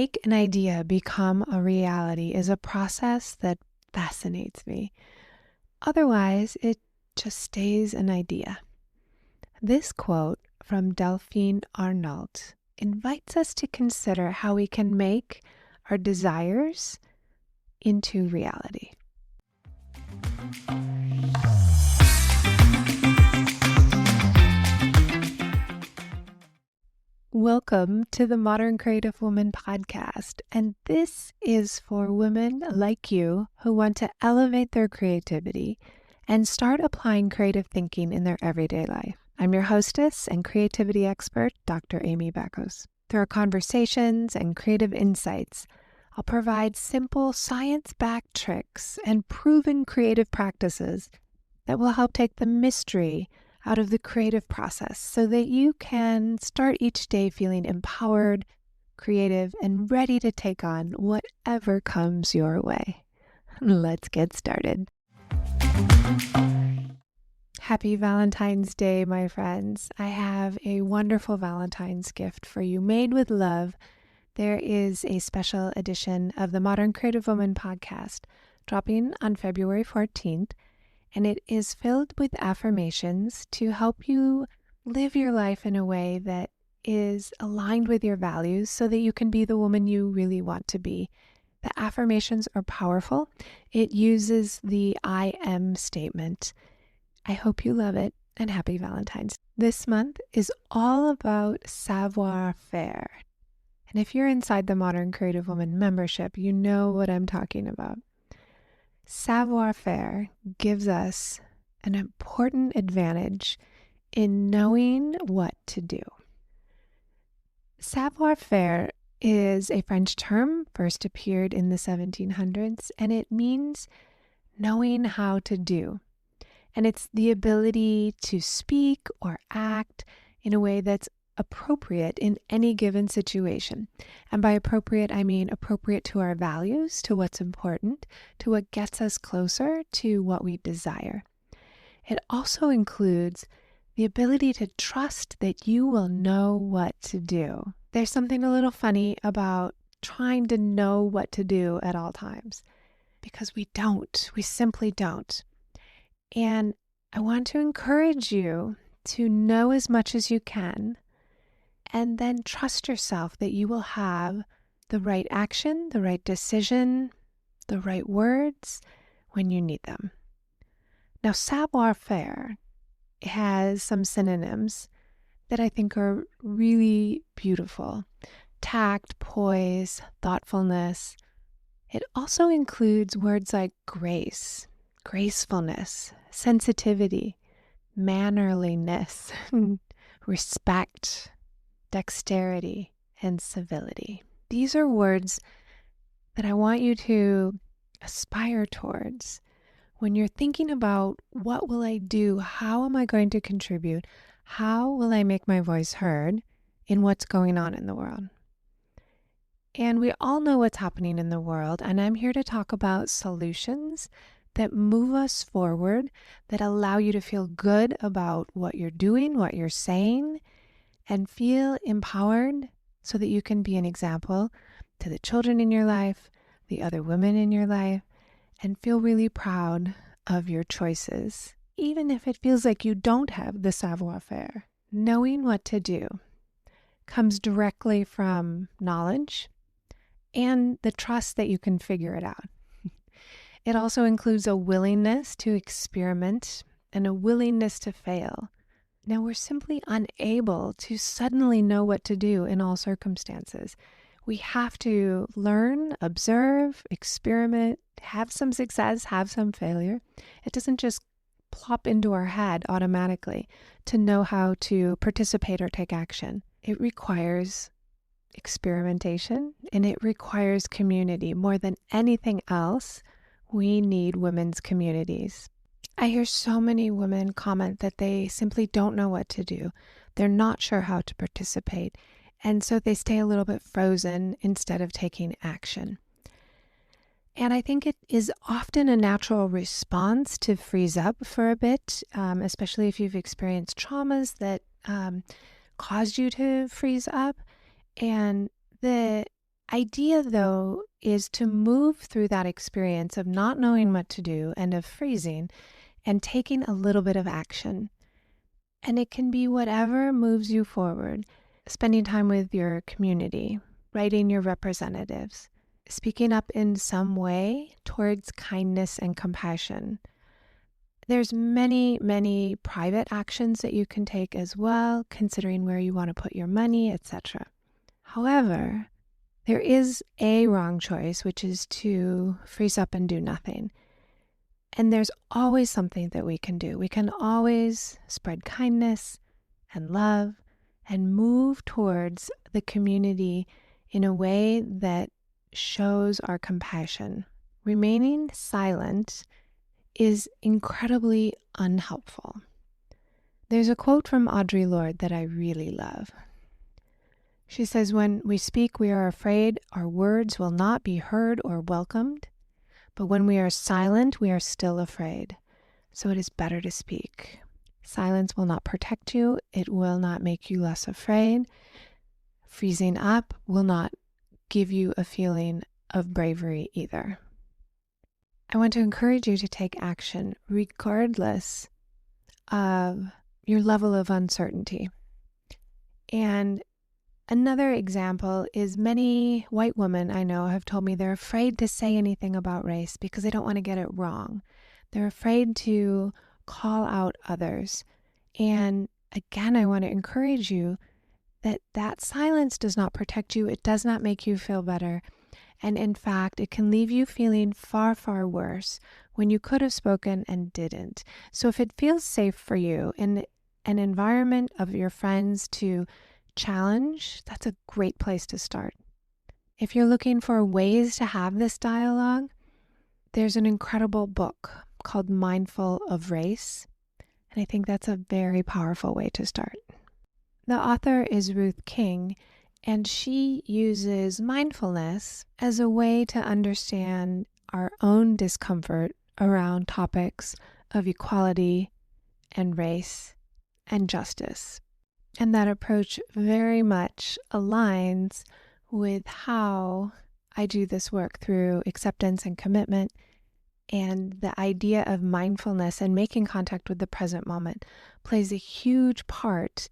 make an idea become a reality is a process that fascinates me. Otherwise, it just stays an idea. This quote from Delphine Arnold invites us to consider how we can make our desires into reality. Welcome to the Modern Creative Woman podcast, and this is for women like you who want to elevate their creativity and start applying creative thinking in their everyday life. I'm your hostess and creativity expert, Dr. Amy Beckos. Through our conversations and creative insights, I'll provide simple science-backed tricks and proven creative practices that will help take the mystery out of the creative process so that you can start each day feeling empowered, creative, and ready to take on whatever comes your way. Let's get started. Happy Valentine's Day, my friends. I have a wonderful Valentine's gift for you made with love. There is a special edition of the Modern Creative Woman podcast dropping on February 14th. And it is filled with affirmations to help you live your life in a way that is aligned with your values so that you can be the woman you really want to be. The affirmations are powerful. It uses the I am statement. I hope you love it, and happy Valentine's. This month is all about Savoir Faire. And if you're inside the Modern Creative Woman membership, you know what I'm talking about. Savoir Faire gives us an important advantage in knowing what to do. Savoir Faire is a French term, first appeared in the 1700s, and it means knowing how to do. And it's the ability to speak or act in a way that's appropriate in any given situation. And by appropriate, I mean appropriate to our values, to what's important, to what gets us closer to what we desire. It also includes the ability to trust that you will know what to do. There's something a little funny about trying to know what to do at all times, because we simply don't. And I want to encourage you to know as much as you can, and then trust yourself that you will have the right action, the right decision, the right words when you need them. Now, savoir faire has some synonyms that I think are really beautiful. Tact, poise, thoughtfulness. It also includes words like grace, gracefulness, sensitivity, mannerliness, respect, dexterity, and civility. These are words that I want you to aspire towards when you're thinking about what will I do, how am I going to contribute, how will I make my voice heard in what's going on in the world. And we all know what's happening in the world, and I'm here to talk about solutions that move us forward, that allow you to feel good about what you're doing, what you're saying, and feel empowered so that you can be an example to the children in your life, the other women in your life, and feel really proud of your choices, even if it feels like you don't have the savoir faire. Knowing what to do comes directly from knowledge and the trust that you can figure it out. It also includes a willingness to experiment and a willingness to fail. Now, we're simply unable to suddenly know what to do in all circumstances. We have to learn, observe, experiment, have some success, have some failure. It doesn't just plop into our head automatically to know how to participate or take action. It requires experimentation, and it requires community. More than anything else, we need women's communities. I hear so many women comment that they simply don't know what to do. They're not sure how to participate, and so they stay a little bit frozen instead of taking action. And I think it is often a natural response to freeze up for a bit, especially if you've experienced traumas that caused you to freeze up. And the idea, though, is to move through that experience of not knowing what to do and of freezing and taking a little bit of action. And it can be whatever moves you forward, spending time with your community, writing your representatives, speaking up in some way towards kindness and compassion. There's many, many private actions that you can take as well, considering where you want to put your money, etc. However, there is a wrong choice, which is to freeze up and do nothing. And there's always something that we can do. We can always spread kindness and love and move towards the community in a way that shows our compassion. Remaining silent is incredibly unhelpful. There's a quote from Audre Lorde that I really love. She says, "When we speak, we are afraid our words will not be heard or welcomed. But when we are silent, we are still afraid. So it is better to speak. Silence will not protect you. It will not make you less afraid. Freezing up will not give you a feeling of bravery either." I want to encourage you to take action regardless of your level of uncertainty. And another example is many white women I know have told me they're afraid to say anything about race because they don't want to get it wrong. They're afraid to call out others. And again, I want to encourage you that that silence does not protect you. It does not make you feel better. And in fact, it can leave you feeling far, far worse when you could have spoken and didn't. So if it feels safe for you in an environment of your friends to challenge, that's a great place to start. If you're looking for ways to have this dialogue, there's an incredible book called Mindful of Race, and I think that's a very powerful way to start. The author is Ruth King, and she uses mindfulness as a way to understand our own discomfort around topics of equality and race and justice. And that approach very much aligns with how I do this work through acceptance and commitment, and the idea of mindfulness and making contact with the present moment plays a huge part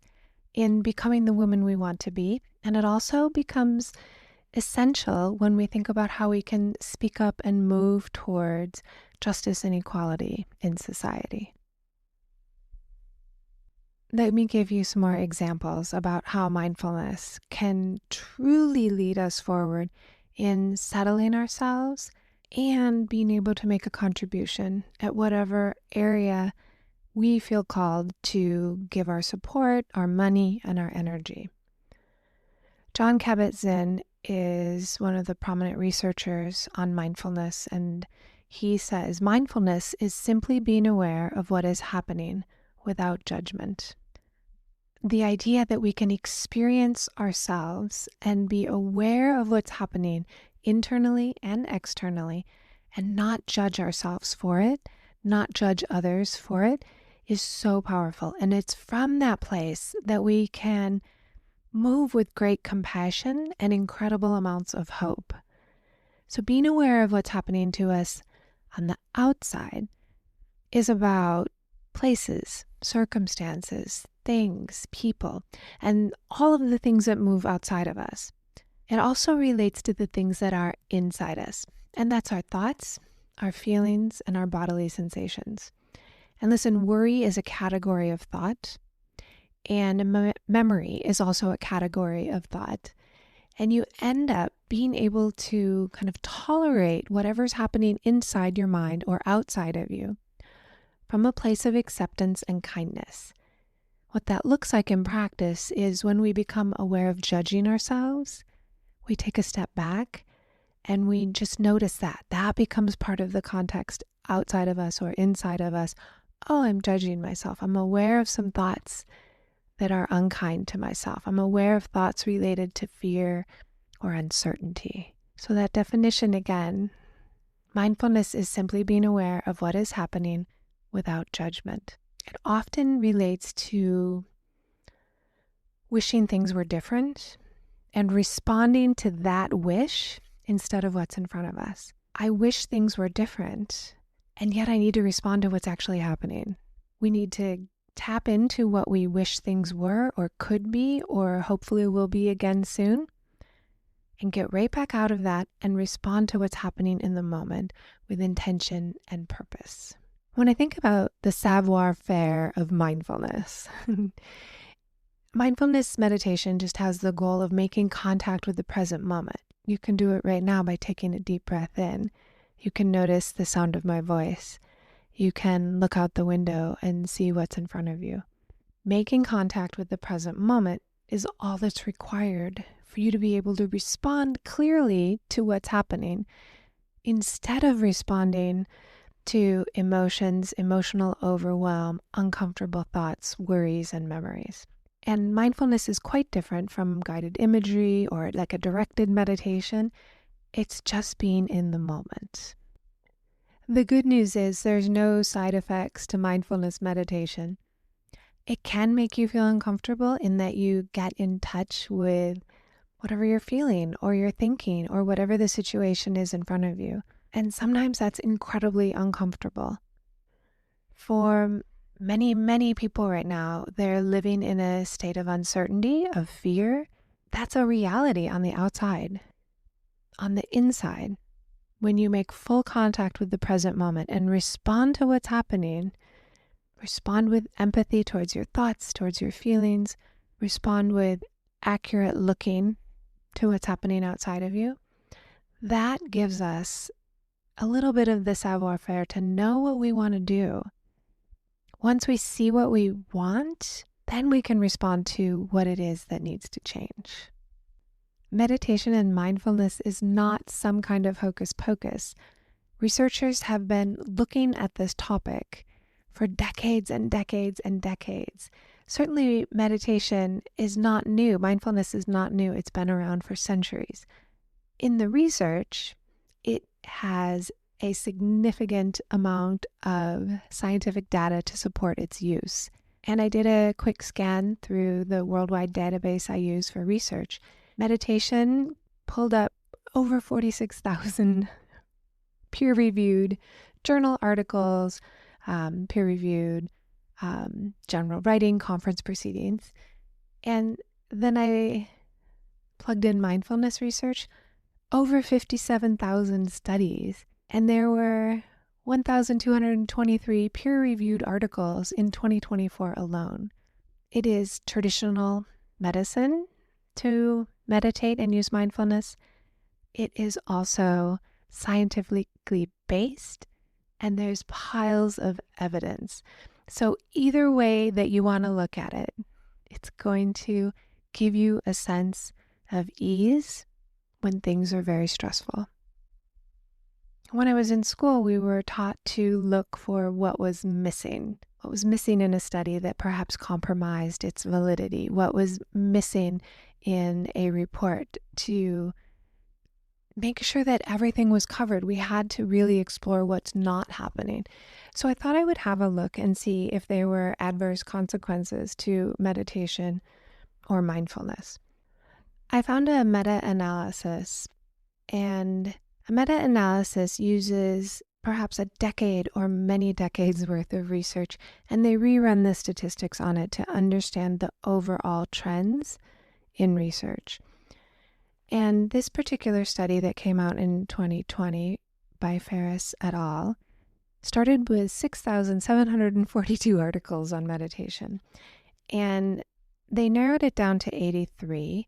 in becoming the woman we want to be. And it also becomes essential when we think about how we can speak up and move towards justice and equality in society. Let me give you some more examples about how mindfulness can truly lead us forward in settling ourselves and being able to make a contribution at whatever area we feel called to give our support, our money, and our energy. Jon Kabat-Zinn is one of the prominent researchers on mindfulness, and he says mindfulness is simply being aware of what is happening without judgment. The idea that we can experience ourselves and be aware of what's happening internally and externally and not judge ourselves for it, not judge others for it, is so powerful. And it's from that place that we can move with great compassion and incredible amounts of hope. So being aware of what's happening to us on the outside is about places, circumstances, things, people, and all of the things that move outside of us. It also relates to the things that are inside us, and that's our thoughts, our feelings, and our bodily sensations. And listen, worry is a category of thought, and memory is also a category of thought. And you end up being able to kind of tolerate whatever's happening inside your mind or outside of you from a place of acceptance and kindness. What that looks like in practice is when we become aware of judging ourselves, we take a step back and we just notice that. That becomes part of the context outside of us or inside of us. Oh, I'm judging myself. I'm aware of some thoughts that are unkind to myself. I'm aware of thoughts related to fear or uncertainty. So that definition again, mindfulness is simply being aware of what is happening without judgment. It often relates to wishing things were different and responding to that wish instead of what's in front of us. I wish things were different, and yet I need to respond to what's actually happening. We need to tap into what we wish things were or could be or hopefully will be again soon, and get right back out of that and respond to what's happening in the moment with intention and purpose. When I think about the savoir faire of mindfulness, mindfulness meditation just has the goal of making contact with the present moment. You can do it right now by taking a deep breath in. You can notice the sound of my voice. You can look out the window and see what's in front of you. Making contact with the present moment is all that's required for you to be able to respond clearly to what's happening instead of responding to emotions, emotional overwhelm, uncomfortable thoughts, worries, and memories. And mindfulness is quite different from guided imagery or like a directed meditation. It's just being in the moment. The good news is there's no side effects to mindfulness meditation. It can make you feel uncomfortable in that you get in touch with whatever you're feeling or you're thinking or whatever the situation is in front of you. And sometimes that's incredibly uncomfortable. For many, many people right now, they're living in a state of uncertainty, of fear. That's a reality on the outside. On the inside, when you make full contact with the present moment and respond to what's happening, respond with empathy towards your thoughts, towards your feelings, respond with accurate looking to what's happening outside of you, that gives us a little bit of the savoir faire to know what we want to do. Once we see what we want, then we can respond to what it is that needs to change. Meditation and mindfulness is not some kind of hocus pocus. Researchers have been looking at this topic for decades and decades and decades. Certainly, meditation is not new. Mindfulness is not new. It's been around for centuries. In the research, it has a significant amount of scientific data to support its use. And I did a quick scan through the worldwide database I use for research. Meditation pulled up over 46,000 peer-reviewed journal articles, peer-reviewed general writing, conference proceedings. And then I plugged in mindfulness research, over 57,000 studies. And there were 1,223 peer-reviewed articles in 2024 alone. It is traditional medicine to meditate and use mindfulness. It is also scientifically based, and there's piles of evidence. So either way that you want to look at it, it's going to give you a sense of ease when things are very stressful. When I was in school, we were taught to look for what was missing in a study that perhaps compromised its validity, what was missing in a report to make sure that everything was covered. We had to really explore what's not happening. So I thought I would have a look and see if there were adverse consequences to meditation or mindfulness. I found a meta-analysis, and a meta-analysis uses perhaps a decade or many decades worth of research, and they rerun the statistics on it to understand the overall trends in research. And this particular study that came out in 2020 by Ferris et al. Started with 6,742 articles on meditation. And they narrowed it down to 83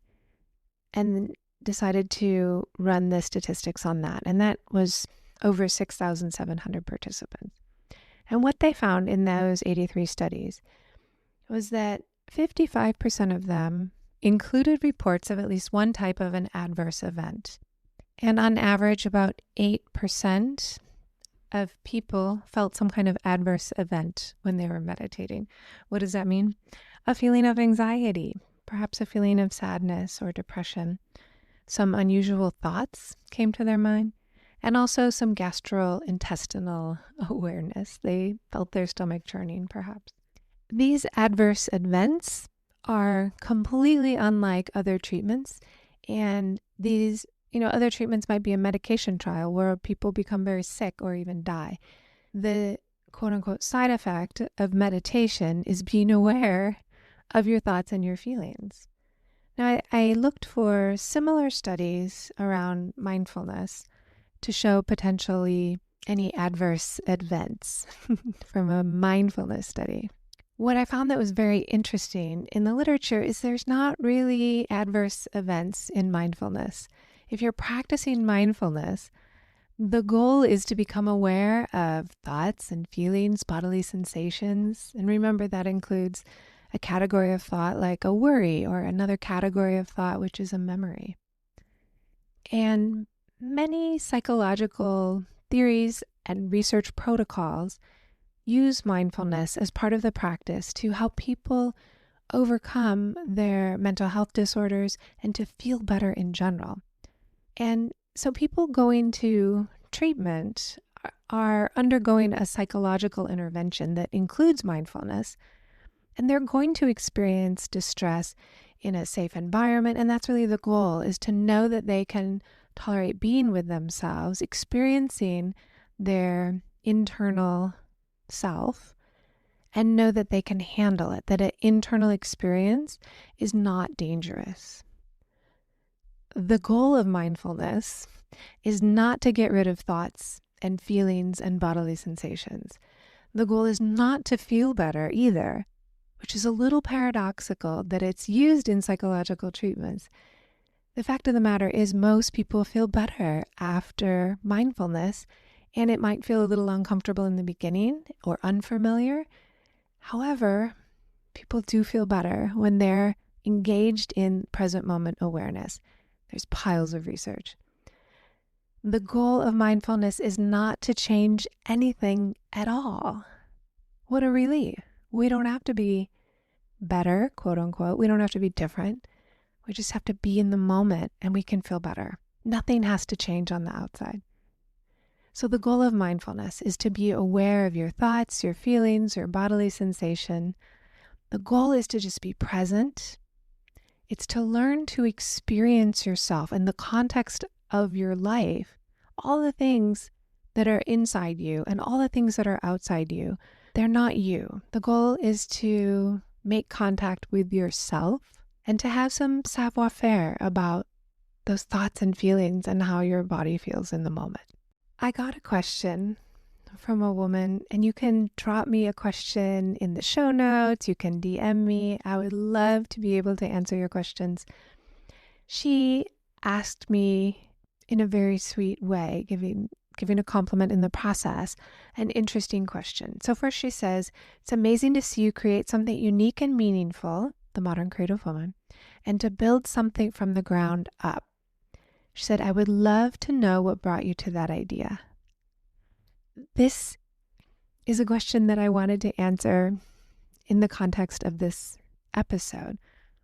and decided to run the statistics on that. And that was over 6,700 participants. And what they found in those 83 studies was that 55% of them included reports of at least one type of an adverse event. And on average, about 8% of people felt some kind of adverse event when they were meditating. What does that mean? A feeling of anxiety, perhaps a feeling of sadness or depression. Some unusual thoughts came to their mind, and also some gastrointestinal awareness. They felt their stomach churning, perhaps. These adverse events are completely unlike other treatments And these, other treatments might be a medication trial where people become very sick or even die. The quote unquote side effect of meditation is being aware of your thoughts and your feelings. Now, I looked for similar studies around mindfulness to show potentially any adverse events from a mindfulness study. What I found that was very interesting in the literature is there's not really adverse events in mindfulness. If you're practicing mindfulness, the goal is to become aware of thoughts and feelings, bodily sensations. And remember, that includes a category of thought like a worry, or another category of thought, which is a memory. And many psychological theories and research protocols use mindfulness as part of the practice to help people overcome their mental health disorders and to feel better in general. And so people going to treatment are undergoing a psychological intervention that includes mindfulness, and they're going to experience distress in a safe environment. And that's really the goal, is to know that they can tolerate being with themselves, experiencing their internal self, and know that they can handle it, that an internal experience is not dangerous. The goal of mindfulness is not to get rid of thoughts and feelings and bodily sensations. The goal is not to feel better either, which is a little paradoxical that it's used in psychological treatments. The fact of the matter is most people feel better after mindfulness, and it might feel a little uncomfortable in the beginning or unfamiliar. However, people do feel better when they're engaged in present moment awareness. There's piles of research. The goal of mindfulness is not to change anything at all. What a relief. We don't have to be better, quote unquote. We don't have to be different. We just have to be in the moment and we can feel better. Nothing has to change on the outside. So the goal of mindfulness is to be aware of your thoughts, your feelings, your bodily sensation. The goal is to just be present. It's to learn to experience yourself in the context of your life, all the things that are inside you and all the things that are outside you. They're not you. The goal is to make contact with yourself and to have some savoir faire about those thoughts and feelings and how your body feels in the moment. I got a question from a woman, and you can drop me a question in the show notes. You can DM me. I would love to be able to answer your questions. She asked me in a very sweet way, giving a compliment in the process, an interesting question. So first she says, "It's amazing to see you create something unique and meaningful, the modern creative woman, and to build something from the ground up." She said, "I would love to know what brought you to that idea." This is a question that I wanted to answer in the context of this episode,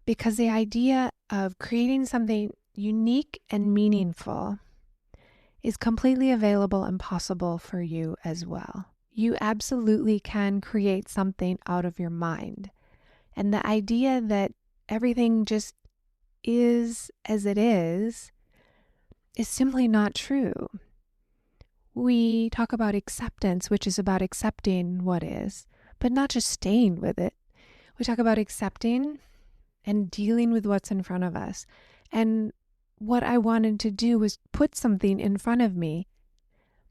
because the idea of creating something unique and meaningful is completely available and possible for you as well. You absolutely can create something out of your mind. And the idea that everything just is as it is simply not true. We talk about acceptance, which is about accepting what is, but not just staying with it. We talk about accepting and dealing with what's in front of us. And what I wanted to do was put something in front of me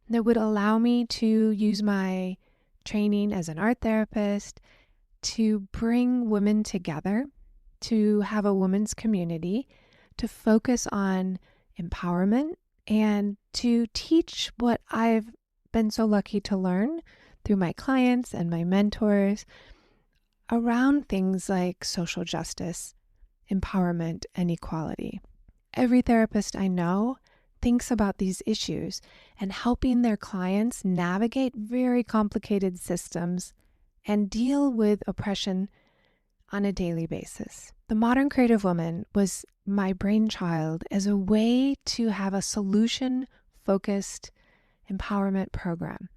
that would allow me to use my training as an art therapist to bring women together, to have a women's community, to focus on empowerment, and to teach what I've been so lucky to learn through my clients and my mentors around things like social justice, empowerment, and equality. Every therapist I know thinks about these issues and helping their clients navigate very complicated systems and deal with oppression on a daily basis. The Modern Creative Woman was my brainchild as a way to have a solution-focused empowerment program.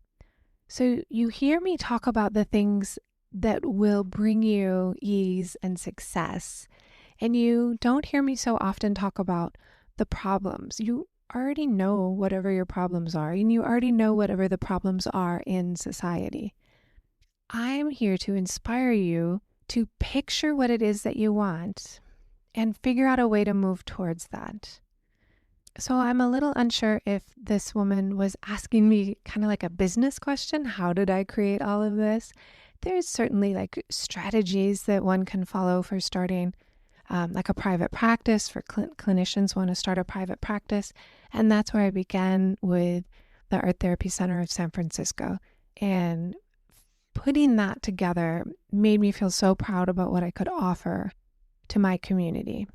So you hear me talk about the things that will bring you ease and success And you don't hear me so often talk about the problems. You already know whatever your problems are, and you already know whatever the problems are in society. I'm here to inspire you to picture what it is that you want and figure out a way to move towards that. So I'm a little unsure if this woman was asking me kind of like a business question. How did I create all of this? There's certainly like strategies that one can follow for starting like a private practice for clinicians want to start a private practice. And that's where I began with the Art Therapy Center of San Francisco. And putting that together made me feel so proud about what I could offer to my community.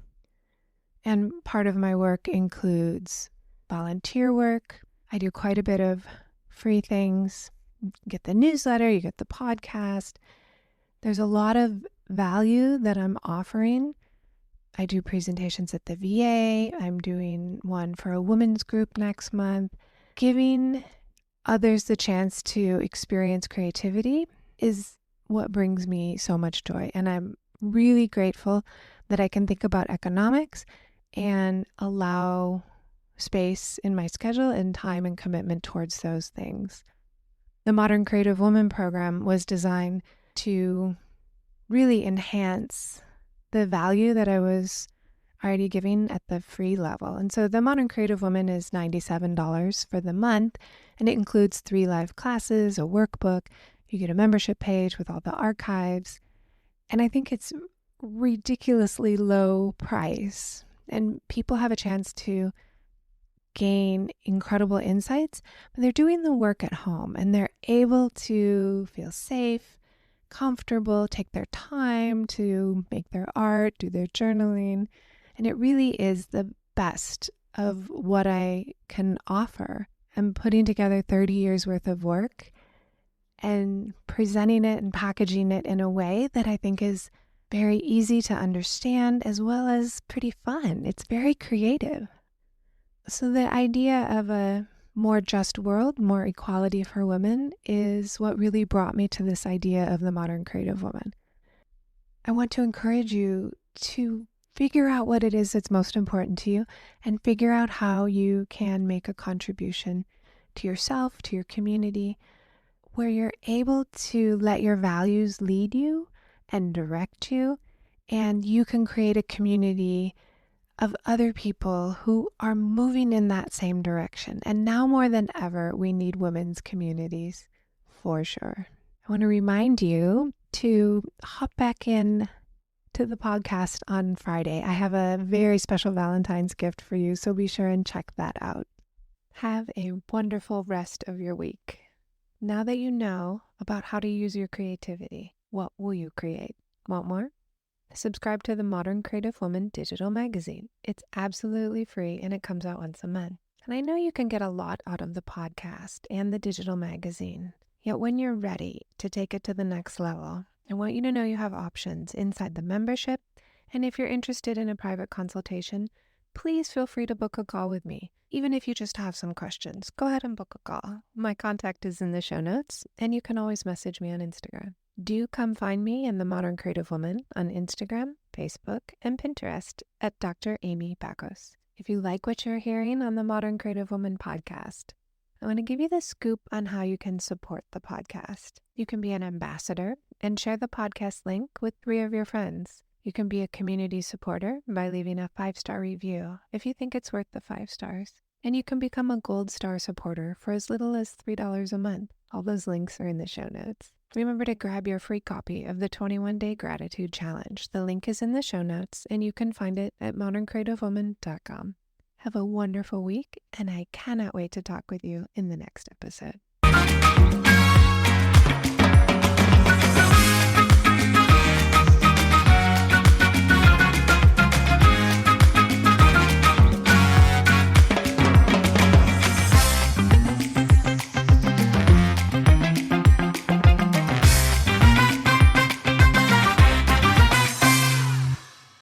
And part of my work includes volunteer work. I do quite a bit of free things. You get the newsletter, you get the podcast. There's a lot of value that I'm offering. I do presentations at the VA. I'm doing one for a women's group next month. Giving others the chance to experience creativity is what brings me so much joy. And I'm really grateful that I can think about economics and allow space in my schedule and time and commitment towards those things. The Modern Creative Woman program was designed to really enhance the value that I was already giving at the free level. And so the Modern Creative Woman is $97 for the month, and it includes 3 live classes, a workbook. You get a membership page with all the archives. And I think it's ridiculously low price. And people have a chance to gain incredible insights, but they're doing the work at home and they're able to feel safe, comfortable, take their time to make their art, do their journaling. And it really is the best of what I can offer. I'm putting together 30 years worth of work and presenting it and packaging it in a way that I think is very easy to understand as well as pretty fun. It's very creative. So the idea of a more just world, more equality for women is what really brought me to this idea of the Modern Creative Woman. I want to encourage you to figure out what it is that's most important to you and figure out how you can make a contribution to yourself, to your community, where you're able to let your values lead you and direct you, and you can create a community of other people who are moving in that same direction. And now more than ever, we need women's communities for sure. I want to remind you to hop back in to the podcast on Friday. I have a very special Valentine's gift for you, so be sure and check that out. Have a wonderful rest of your week. Now that you know about how to use your creativity, what will you create? Want more? Subscribe to the Modern Creative Woman digital magazine. It's absolutely free and it comes out once a month. And I know you can get a lot out of the podcast and the digital magazine. Yet when you're ready to take it to the next level, I want you to know you have options inside the membership. And if you're interested in a private consultation, please feel free to book a call with me. Even if you just have some questions, go ahead and book a call. My contact is in the show notes, and you can always message me on Instagram. Do come find me in the Modern Creative Woman on Instagram, Facebook, and Pinterest at Dr. Amy Bacos. If you like what you're hearing on the Modern Creative Woman podcast, I want to give you the scoop on how you can support the podcast. You can be an ambassador and share the podcast link with 3 of your friends. You can be a community supporter by leaving a 5-star review if you think it's worth the 5 stars. And you can become a gold star supporter for as little as $3 a month. All those links are in the show notes. Remember to grab your free copy of the 21-Day Gratitude Challenge. The link is in the show notes, and you can find it at moderncreativewoman.com. Have a wonderful week, and I cannot wait to talk with you in the next episode.